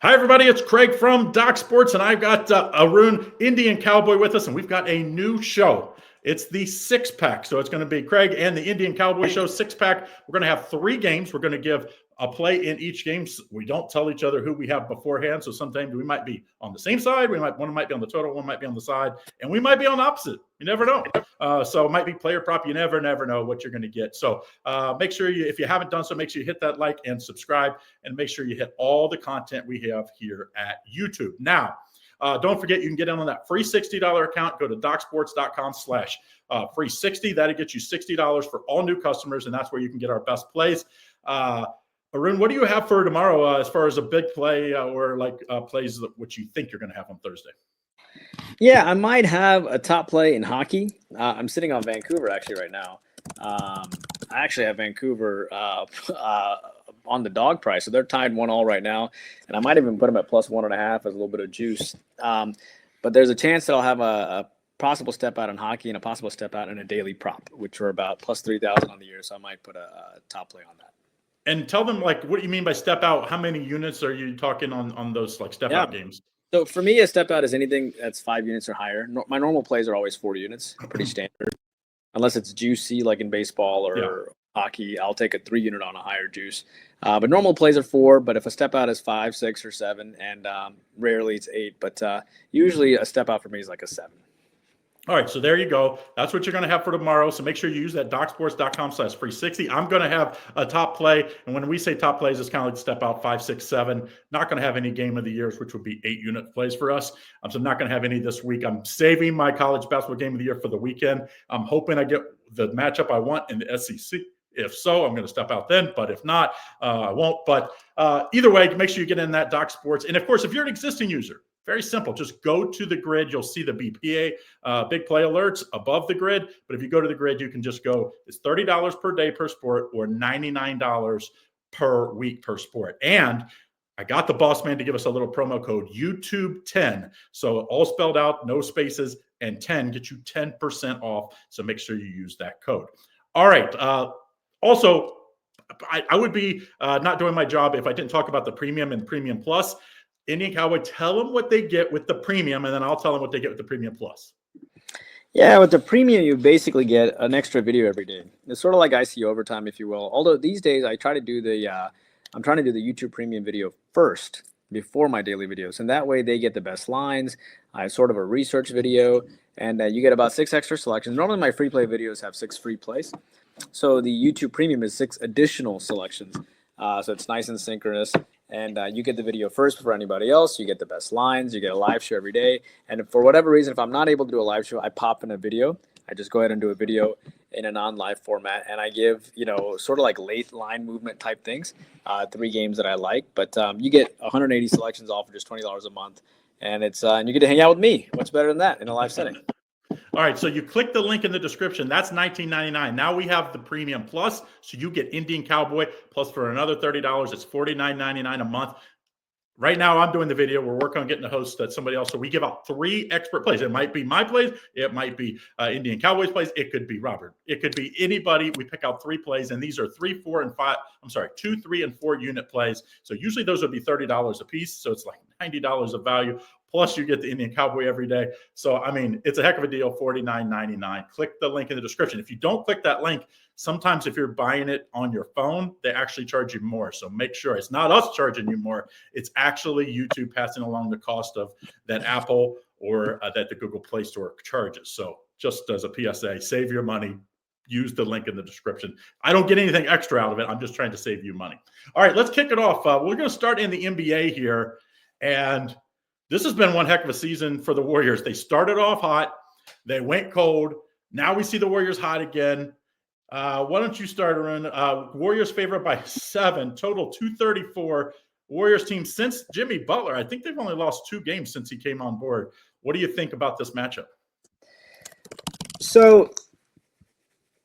Hi, everybody. It's Craig from Doc Sports, and I've got Arun, Indian Cowboy, with us, and we've got a new show. It's the six pack. So it's going to be Craig and the Indian Cowboy Show six pack. We're going to have three games. We're going to give a play in each game. We don't tell each other who we have beforehand. So sometimes we might be on the same side. One might be on the total, one might be on the side, and we might be on the opposite. You never know. So it might be player prop. You never know what you're going to get. So make sure if you haven't done so, make sure you hit that like and subscribe, and make sure you hit all the content we have here at YouTube. Now, don't forget, you can get in on that free $60 account. Go to docsports.com/free60. That'll get you $60 for all new customers, and that's where you can get our best plays. Arun, what do you have for tomorrow as far as a big play or plays which you think you're going to have on Thursday? Yeah, I might have a top play in hockey. I'm sitting on Vancouver actually right now. I actually have Vancouver on the dog price, so they're tied 1-1 right now, and I might even put them at +1.5 as a little bit of juice. But there's a chance that I'll have a possible step out in hockey and a possible step out in a daily prop, which are about +3,000 on the year. So I might put a top play on that. And tell them what do you mean by step out? How many units are you talking on those step out games? So for me, a step out is anything that's 5 units or higher. My normal plays are always 4 units, pretty standard. Unless it's juicy like in baseball or hockey, I'll take a 3 unit on a higher juice. But normal plays are 4, but if a step out is 5, 6, or 7, and rarely it's 8, but usually a step out for me is like a 7. All right, so there you go. That's what you're going to have for tomorrow. So make sure you use that docsports.com/free60. I'm going to have a top play. And when we say top plays, it's kind of like step out 5, 6, 7. Not going to have any game of the years, which would be 8 unit plays for us. So I'm not going to have any this week. I'm saving my college basketball game of the year for the weekend. I'm hoping I get the matchup I want in the SEC. If so, I'm going to step out then. But if not, I won't. But either way, make sure you get in that Doc Sports. And of course, if you're an existing user, very simple. Just go to the grid. You'll see the BPA big play alerts above the grid. But if you go to the grid, you can just go. It's $30 per day per sport or $99 per week per sport. And I got the boss man to give us a little promo code YouTube10. So all spelled out, no spaces, and 10 get you 10% off. So make sure you use that code. All right. Also, I would be not doing my job if I didn't talk about the premium and premium plus. Indian Cowboy, tell them what they get with the premium, and then I'll tell them what they get with the premium plus. Yeah, with the premium, you basically get an extra video every day. It's sort of like IC overtime, if you will. Although these days I try to do I'm trying to do the YouTube premium video first before my daily videos, and that way they get the best lines. I have sort of a research video, and you get about 6 extra selections. Normally my free play videos have 6 free plays, so the YouTube premium is 6 additional selections. So it's nice and synchronous. And you get the video first before anybody else. You get the best lines. You get a live show every day. And for whatever reason, if I'm not able to do a live show, I pop in a video. I just go ahead and do a video in a non-live format. And I give, sort of like late line movement type things, 3 games that I like. But you get 180 selections off for just $20 a month. And and you get to hang out with me. What's better than that in a live setting? All right, so you click the link in the description. That's $19.99. Now we have the Premium Plus, so you get Indian Cowboy plus for another $30. It's $49.99 a month. Right now, I'm doing the video. We're working on getting the host that somebody else. So we give out 3 expert plays. It might be my plays. It might be Indian Cowboys plays. It could be Robert. It could be anybody. We pick out 3 plays, and these are 2, 3, and 4 unit plays. So usually those would be $30 a piece. So it's like $90 of value. Plus, you get the Indian Cowboy every day. So, I mean, it's a heck of a deal, $49.99. Click the link in the description. If you don't click that link, sometimes if you're buying it on your phone, they actually charge you more. So make sure it's not us charging you more. It's actually YouTube passing along the cost of that Apple or that the Google Play Store charges. So just as a PSA, save your money. Use the link in the description. I don't get anything extra out of it. I'm just trying to save you money. All right, let's kick it off. We're going to start in the NBA here. And this has been one heck of a season for the Warriors. They started off hot. They went cold. Now we see the Warriors hot again. Why don't you start, Arun? Warriors favorite by 7, total 234. Warriors team since Jimmy Butler. I think they've only lost 2 games since he came on board. What do you think about this matchup? So,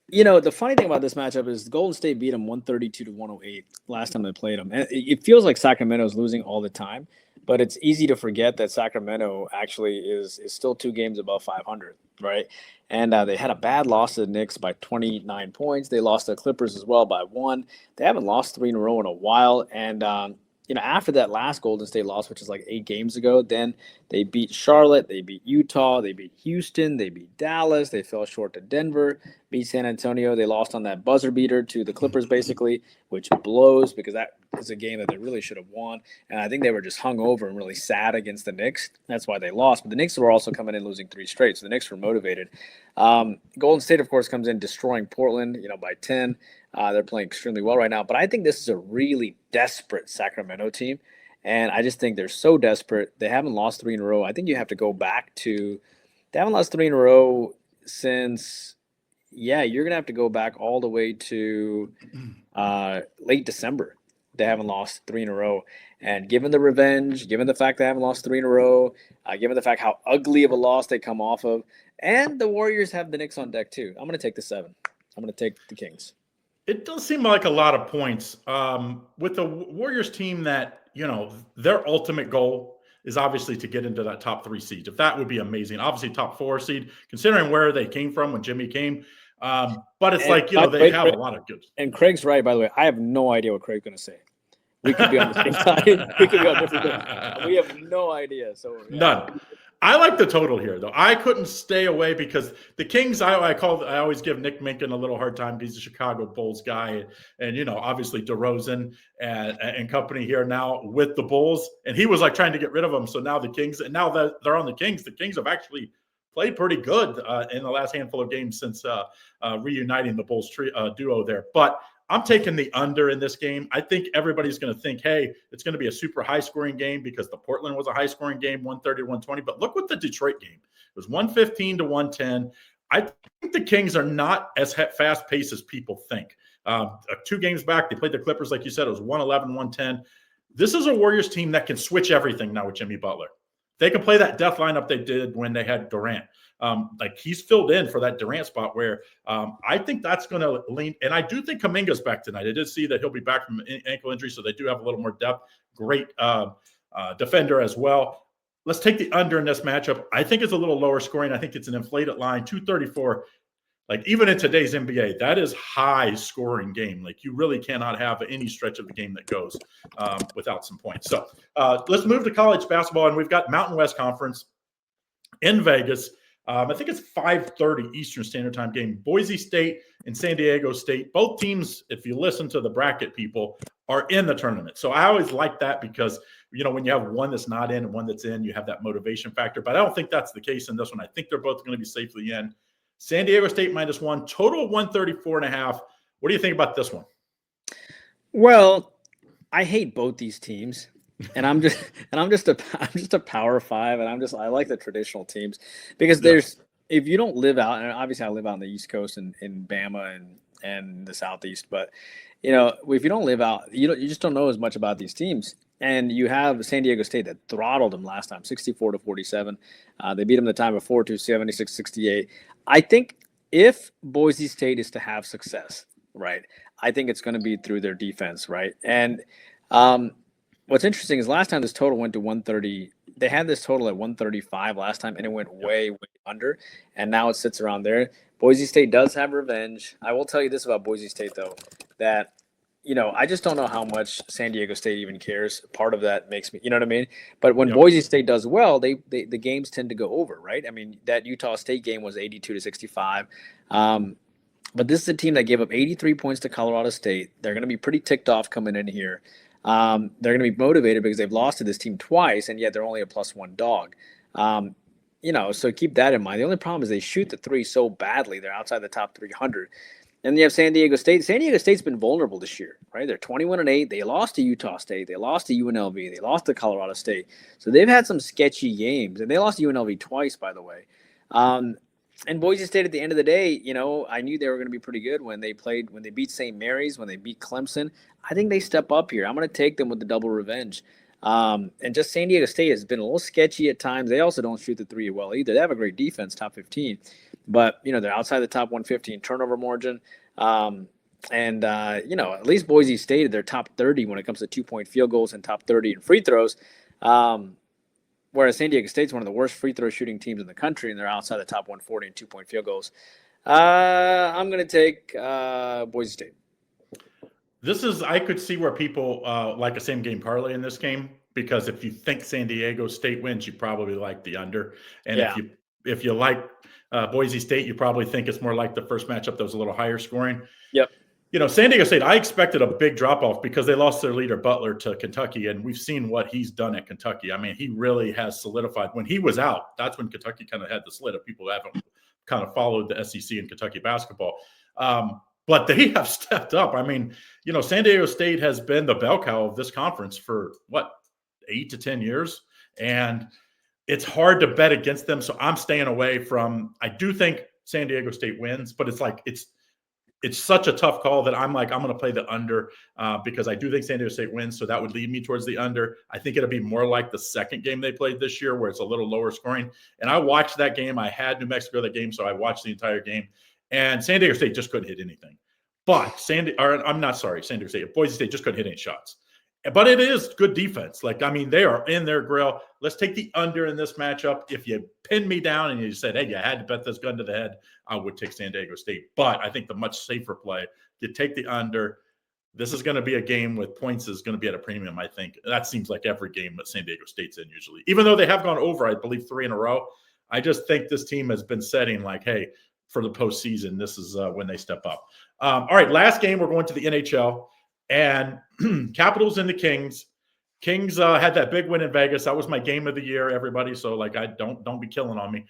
the funny thing about this matchup is Golden State beat them 132-108 last time they played them. And it feels like Sacramento is losing all the time. But it's easy to forget that Sacramento actually is still 2 games above 500, right? And they had a bad loss to the Knicks by 29 points. They lost to the Clippers as well by 1. They haven't lost 3 in a row in a while. And after that last Golden State loss, which is like 8 games ago, then they beat Charlotte, they beat Utah, they beat Houston, they beat Dallas, they fell short to Denver, beat San Antonio. They lost on that buzzer beater to the Clippers, basically, which blows because that is a game that they really should have won. And I think they were just hung over and really sad against the Knicks. That's why they lost. But the Knicks were also coming in losing 3 straight, so the Knicks were motivated. Golden State, of course, comes in destroying Portland, by 10. They're playing extremely well right now. But I think this is a really desperate Sacramento team. And I just think they're so desperate. They haven't lost 3 in a row. I think you have to go back to – they haven't lost 3 in a row since – you're going to have to go back all the way to late December. They haven't lost 3 in a row. And given the revenge, given the fact they haven't lost 3 in a row, given the fact how ugly of a loss they come off of, and the Warriors have the Knicks on deck too. I'm going to take the 7. I'm going to take the Kings. It does seem like a lot of points with the Warriors team that, their ultimate goal is obviously to get into that top 3 seed. If that would be amazing. Obviously top 4 seed, considering where they came from when Jimmy came. But it's they have a lot of good. And Craig's right, by the way. I have no idea what Craig's going to say. We could be on the same side. We could be on different things. We have no idea. So None. I like the total here, though. I couldn't stay away because the Kings, I always give Nick Minkin a little hard time. He's a Chicago Bulls guy. And, obviously DeRozan and company here now with the Bulls. And he was like trying to get rid of them. So now the Kings, and now that they're on the Kings have actually played pretty good in the last handful of games since reuniting the Bulls duo there. But I'm taking the under in this game. I think everybody's going to think, hey, it's going to be a super high-scoring game because the Portland was a high-scoring game, 130 to 120. But look what the Detroit game. It was 115 to 110. I think the Kings are not as fast-paced as people think. 2 games back, they played the Clippers, like you said. It was 111, 110. This is a Warriors team that can switch everything now with Jimmy Butler. They can play that death lineup they did when they had Durant. He's filled in for that Durant spot where I think that's going to lean. And I do think Kuminga's back tonight. I did see that he'll be back from ankle injury, so they do have a little more depth. Great defender as well. Let's take the under in this matchup. I think it's a little lower scoring. I think it's an inflated line, 234. Even in today's NBA, that is high scoring game. You really cannot have any stretch of the game that goes without some points. So let's move to college basketball, and we've got Mountain West Conference in Vegas. I think it's 5:30 Eastern Standard Time game. Boise State and San Diego State. Both teams, if you listen to the bracket people, are in the tournament. So I always like that because, when you have one that's not in and one that's in, you have that motivation factor. But I don't think that's the case in this one. I think they're both going to be safely in. San Diego State -1, total 134.5. What do you think about this one? Well, I hate both these teams. And I'm just a Power 5, and I like the traditional teams because if you don't live out, and obviously I live out on the East Coast in Bama and the Southeast, but if you don't live out, you just don't know as much about these teams. And you have San Diego State that throttled them last time, 64 to 47. They beat them the time before to 76-68. I think if Boise State is to have success, right, I think it's going to be through their defense, right? And what's interesting is last time this total went to 130. They had this total at 135 last time, and it went way, way under. And now it sits around there. Boise State does have revenge. I will tell you this about Boise State, though, that I just don't know how much San Diego State even cares. Part of that makes me, you know what I mean? But when Boise State does well, the games tend to go over, right? I mean, that Utah State game was 82 to 65. But this is a team that gave up 83 points to Colorado State. They're going to be pretty ticked off coming in here. They're going to be motivated because they've lost to this team twice, and yet they're only a +1 dog. So keep that in mind. The only problem is they shoot the 3 so badly. They're outside the top 300. And you have San Diego State. San Diego State's been vulnerable this year, right? They're 21-8. They lost to Utah State. They lost to UNLV. They lost to Colorado State. So they've had some sketchy games, and they lost to UNLV twice, by the way. And Boise State, at the end of the day, I knew they were going to be pretty good when they beat St. Mary's, when they beat Clemson. I think they step up here. I'm going to take them with the double revenge. And just San Diego State has been a little sketchy at times. They also don't shoot the 3 well either. They have a great defense, top 15. But, they're outside the top 115 turnover margin. At least Boise State, they're top 30 when it comes to 2-point field goals and top 30 in free throws. Whereas San Diego State's one of the worst free throw shooting teams in the country, and they're outside the top 140 in 2-point field goals. I'm going to take Boise State. I could see where people like a same game parlay in this game, because if you think San Diego State wins, you probably like the under. And Yeah. if you like Boise State, you probably think it's more like the first matchup that was a little higher scoring. Yep. San Diego State, I expected a big drop-off because they lost their leader, Butler, to Kentucky, and we've seen what he's done at Kentucky. I mean, he really has solidified. When he was out, that's when Kentucky kind of had the slit of people that haven't kind of followed the SEC and Kentucky basketball. But they have stepped up. I mean, San Diego State has been the bell cow of this conference for, 8 to 10 years? And it's hard to bet against them, so I'm staying away from – I do think San Diego State wins, but it's such a tough call that I'm going to play the under because I do think San Diego State wins, so that would lead me towards the under. I think it'll be more like the second game they played this year where it's a little lower scoring. And I watched that game. I had New Mexico that game, so I watched the entire game. And San Diego State just couldn't hit anything. But San Diego State. Boise State just couldn't hit any shots. But it is good defense. They are in their grill. Let's take the under in this matchup. If you pin me down and you said, hey, you had to bet this gun to the head, I would take San Diego State. But I think the much safer play, you take the under. This is going to be a game with points is going to be at a premium, I think. That seems like every game that San Diego State's in usually. Even though they have gone over, I believe, 3 in a row, I just think this team has been setting hey, for the postseason, this is when they step up. All right, last game, we're going to the NHL. And Capitals and the Kings. Kings had that big win in Vegas. That was my game of the year, everybody. So I don't be killing on me.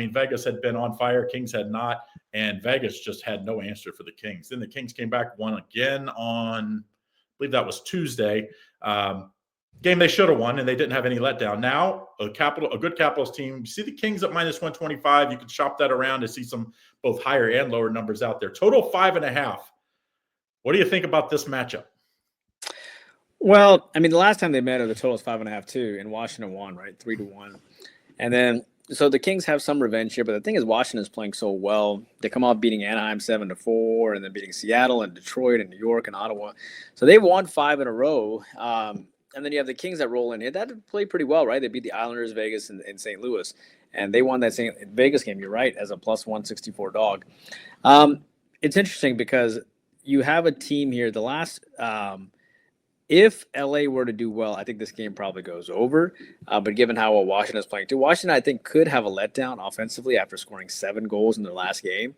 Vegas had been on fire. Kings had not. And Vegas just had no answer for the Kings. Then the Kings came back, won again on, I believe that was Tuesday. Game they should have won, and they didn't have any letdown. Now, a good Capitals team. You see the Kings at -125. You can shop that around to see some both higher and lower numbers out there. Total 5.5. What do you think about this matchup? Well, the last time they met, the total was 5.5 too, and Washington won, right, 3-1. And then, so the Kings have some revenge here, but the thing is, Washington is playing so well. They come off beating Anaheim 7-4, and then beating Seattle and Detroit and New York and Ottawa. So they won 5 in a row. And then you have the Kings that roll in here. That played pretty well, right? They beat the Islanders, Vegas, and St. Louis, and they won that Vegas game. You're right, as a +164 dog. It's interesting because you have a team here. The last, if LA were to do well, I think this game probably goes over. But given how well Washington is playing too, Washington, I think, could have a letdown offensively after scoring 7 goals in their last game.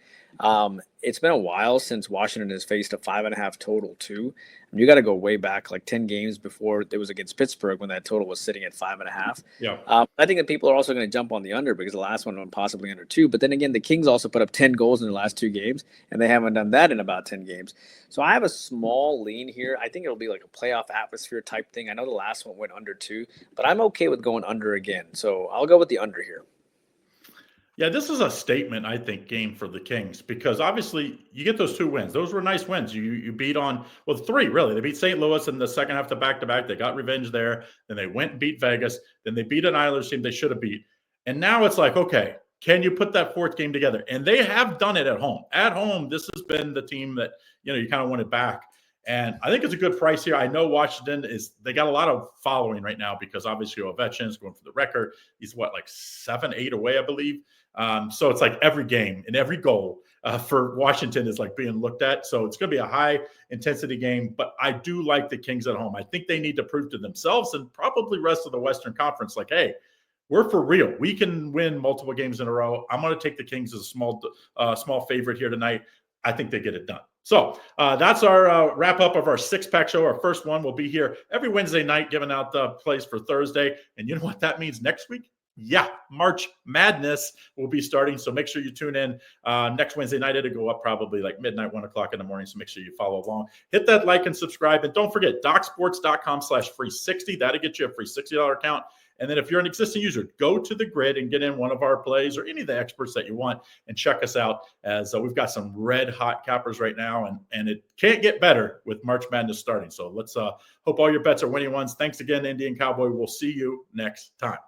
It's been a while since Washington has faced a 5.5 total too. You got to go way back, 10 games before it was against Pittsburgh when that total was sitting at 5.5. Yeah. I think that people are also going to jump on the under because the last one went possibly under 2. But then again, the Kings also put up 10 goals in their last 2 games, and they haven't done that in about 10 games. So I have a small lean here. I think it'll be like a playoff atmosphere type thing. I know the last one went under 2, but I'm okay with going under again. So I'll go with the under here. Yeah, this is a statement, I think, game for the Kings because obviously you get those 2 wins. Those were nice wins. You beat on, 3, really. They beat St. Louis in the second half to back-to-back. They got revenge there. Then they went and beat Vegas. Then they beat an Islanders team they should have beat. And now it's okay, can you put that 4th game together? And they have done it at home. At home, this has been the team that, you kind of want it back. And I think it's a good price here. I know Washington they got a lot of following right now because obviously Ovechkin's going for the record. He's 7-8 away, I believe. So it's every game and every goal for Washington is being looked at. So it's going to be a high intensity game, but I do like the Kings at home. I think they need to prove to themselves and probably rest of the Western Conference, hey, we're for real. We can win multiple games in a row. I'm going to take the Kings as a small favorite here tonight. I think they get it done. So that's our wrap up of our 6-pack show. Our first one will be here every Wednesday night, giving out the plays for Thursday. And you know what that means next week? Yeah, March Madness will be starting. So make sure you tune in next Wednesday night. It'll go up probably midnight, 1 o'clock in the morning. So make sure you follow along. Hit that like and subscribe. And don't forget, DocSports.com/free60. That'll get you a free $60 account. And then if you're an existing user, go to the grid and get in one of our plays or any of the experts that you want and check us out as we've got some red hot cappers right now. And it can't get better with March Madness starting. So let's hope all your bets are winning ones. Thanks again, Indian Cowboy. We'll see you next time.